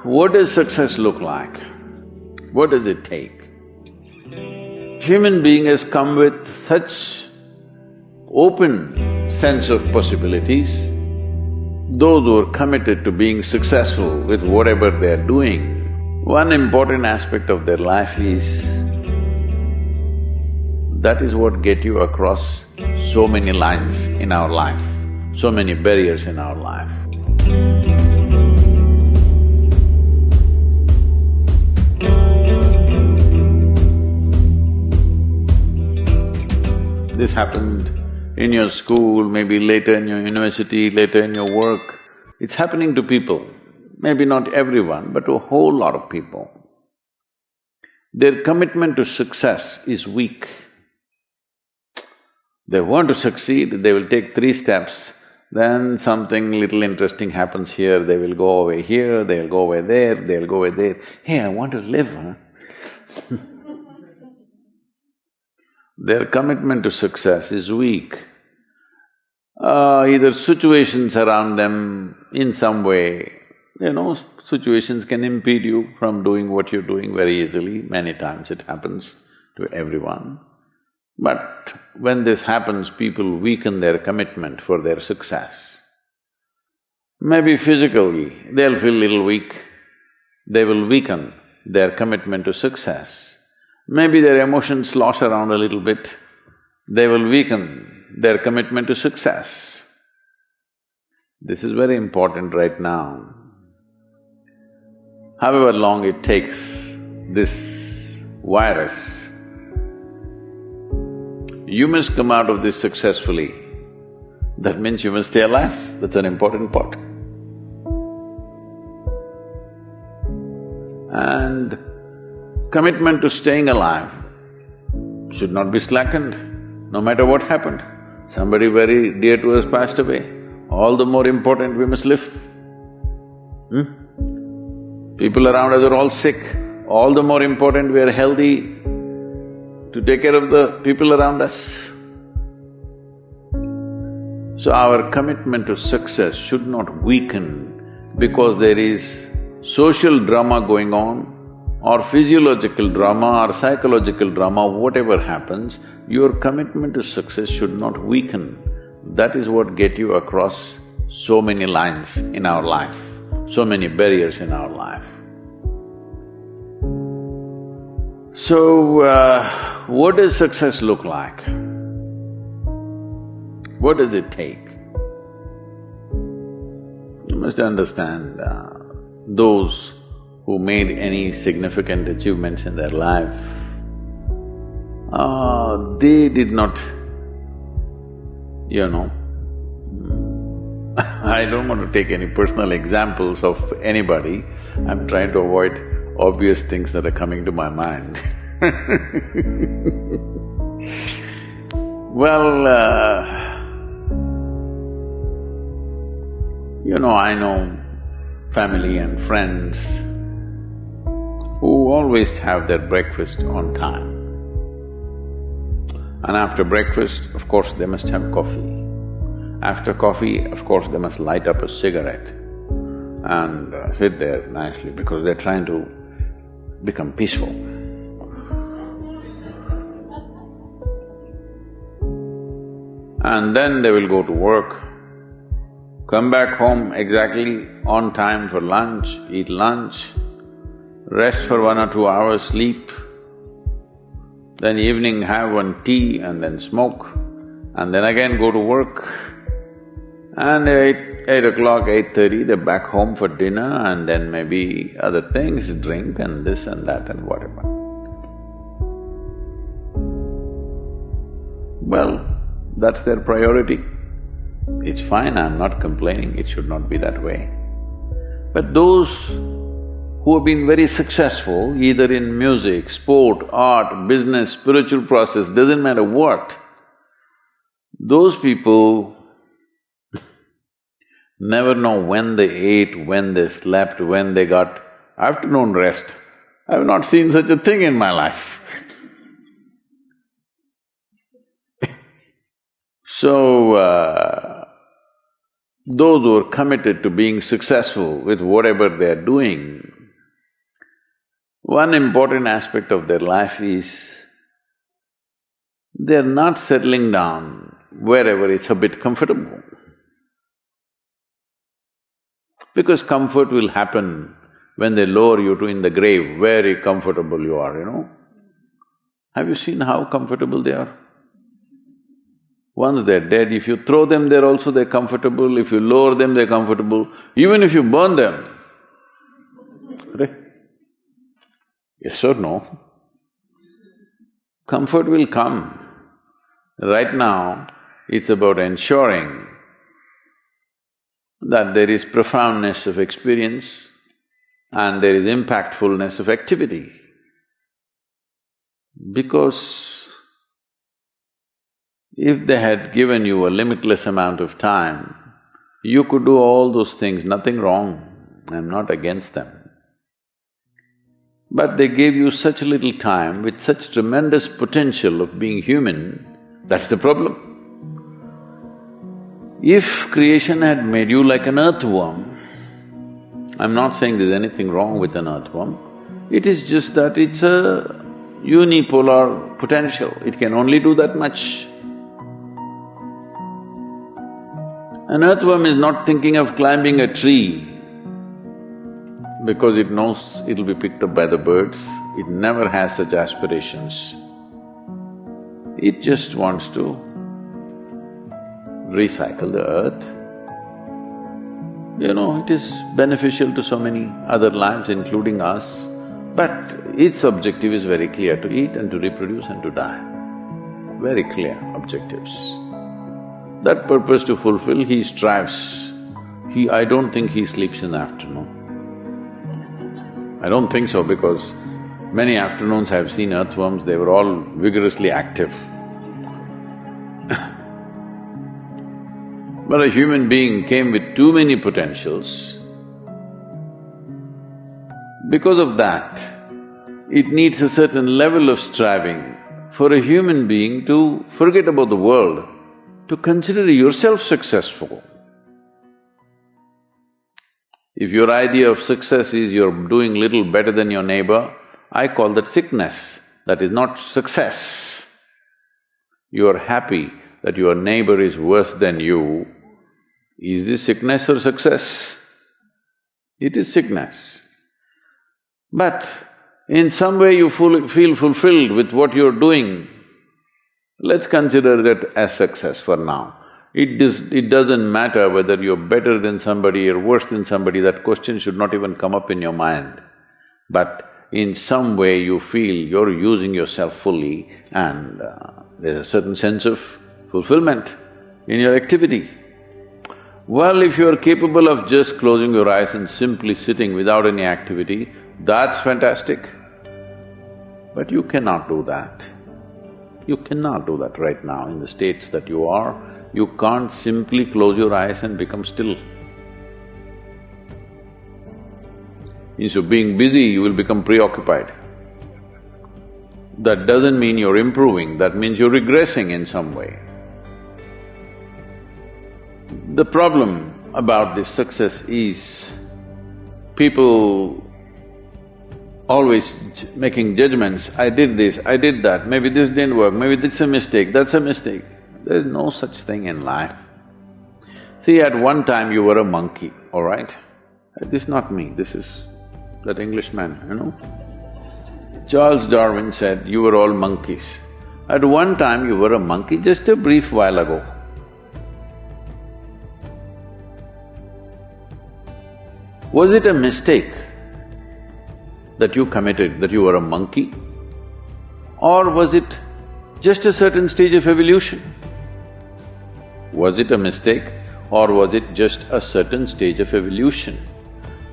What does success look like? What does it take? Human being has come with such open sense of possibilities. Those who are committed to being successful with whatever they're doing, one important aspect of their life is that is what get you across so many lines in our life, so many barriers in our life. This happened in your school, maybe later in your university, later in your work. It's happening to people, maybe not everyone, but a whole lot of people. Their commitment to success is weak. They want to succeed, they will take 3 steps, then something little interesting happens here, they will go away here, they'll go away there, they'll go away there. Hey, I want to live, huh? Their commitment to success is weak. Either situations around them in some way, situations can impede you from doing what you're doing very easily. Many times it happens to everyone. But when this happens, people weaken their commitment for their success. Maybe physically, they'll feel little weak, they will weaken their commitment to success. Maybe their emotions slosh around a little bit, they will weaken their commitment to success. This is very important right now. However long it takes, this virus, you must come out of this successfully. That means you must stay alive, that's an important part. And commitment to staying alive should not be slackened, no matter what happened. Somebody very dear to us passed away, all the more important we must live. People around us are all sick, all the more important we are healthy to take care of the people around us. So our commitment to success should not weaken because there is social drama going on, or physiological drama or psychological drama, whatever happens, your commitment to success should not weaken. That is what get you across so many lines in our life, so many barriers in our life. So, what does success look like? What does it take? You must understand, those who made any significant achievements in their life, they did not, I don't want to take any personal examples of anybody, I'm trying to avoid obvious things that are coming to my mind. Well, I know family and friends who always have their breakfast on time. And after breakfast, of course, they must have coffee. After coffee, of course, they must light up a cigarette and sit there nicely because they're trying to become peaceful. And then they will go to work, come back home exactly on time for lunch, eat lunch, rest for 1 or 2 hours, sleep, then evening have one tea and then smoke, and then again go to work. And 8 o'clock, 8:30, they're back home for dinner and then maybe other things, drink and this and that and whatever. Well, that's their priority. It's fine, I'm not complaining, it should not be that way. But those who have been very successful, either in music, sport, art, business, spiritual process, doesn't matter what, those people never know when they ate, when they slept, when they got afternoon rest. I've not seen such a thing in my life. So, those who are committed to being successful with whatever they're doing, One important aspect of their life is they're not settling down wherever it's a bit comfortable. Because comfort will happen when they lower you to in the grave, very comfortable you are, you know. Have you seen how comfortable they are? Once they're dead, if you throw them there also they're comfortable, if you lower them they're comfortable, even if you burn them. Right? Yes or no? Comfort will come. Right now, it's about ensuring that there is profoundness of experience and there is impactfulness of activity. Because if they had given you a limitless amount of time, you could do all those things, nothing wrong, I'm not against them. But they gave you such little time with such tremendous potential of being human, that's the problem. If creation had made you like an earthworm, I'm not saying there's anything wrong with an earthworm, it is just that it's a unipolar potential, it can only do that much. An earthworm is not thinking of climbing a tree because it knows it'll be picked up by the birds, it never has such aspirations. It just wants to recycle the earth. You know, it is beneficial to so many other lives, including us, but its objective is very clear, to eat and to reproduce and to die. Very clear objectives. That purpose to fulfill, he strives. I don't think he sleeps in the afternoon. I don't think so because many afternoons I've seen earthworms, they were all vigorously active. But a human being came with too many potentials. Because of that, it needs a certain level of striving for a human being to forget about the world, to consider yourself successful. If your idea of success is you're doing little better than your neighbor, I call that sickness, that is not success. You are happy that your neighbor is worse than you. Is this sickness or success? It is sickness. But in some way you feel fulfilled with what you're doing, let's consider that as success for now. It doesn't matter whether you're better than somebody or worse than somebody, that question should not even come up in your mind. But in some way you feel you're using yourself fully and there's a certain sense of fulfillment in your activity. Well, if you're capable of just closing your eyes and simply sitting without any activity, that's fantastic. But you cannot do that. You cannot do that right now in the states that you are. You can't simply close your eyes and become still. Instead of being busy, you will become preoccupied. That doesn't mean you're improving, that means you're regressing in some way. The problem about this success is people always making judgments, I did this, I did that, maybe this didn't work, maybe this is a mistake, that's a mistake. There's no such thing in life. See, at one time you were a monkey, all right? This is not me, this is that Englishman, you know. Charles Darwin said, you were all monkeys. At one time you were a monkey, just a brief while ago. Was it a mistake that you committed, that you were a monkey? Or was it just a certain stage of evolution? Was it a mistake or was it just a certain stage of evolution?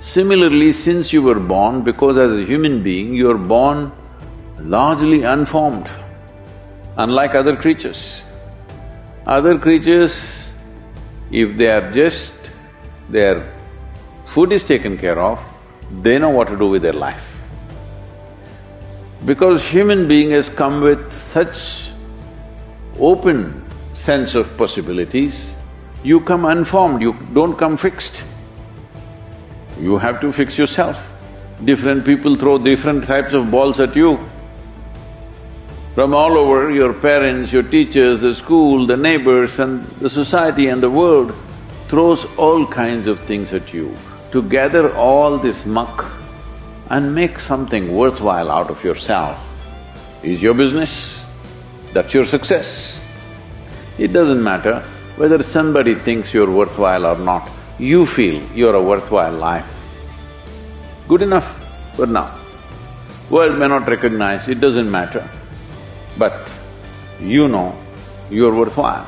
Similarly, since you were born, because as a human being, you are born largely unformed, unlike other creatures. Other creatures, if they are just… their food is taken care of, they know what to do with their life. Because human being has come with such open sense of possibilities, you come unformed, you don't come fixed. You have to fix yourself. Different people throw different types of balls at you. From all over, your parents, your teachers, the school, the neighbors and the society and the world throws all kinds of things at you. To gather all this muck and make something worthwhile out of yourself is your business. That's your success. It doesn't matter whether somebody thinks you're worthwhile or not, you feel you're a worthwhile life. Good enough for now. World may not recognize, it doesn't matter. But you know you're worthwhile.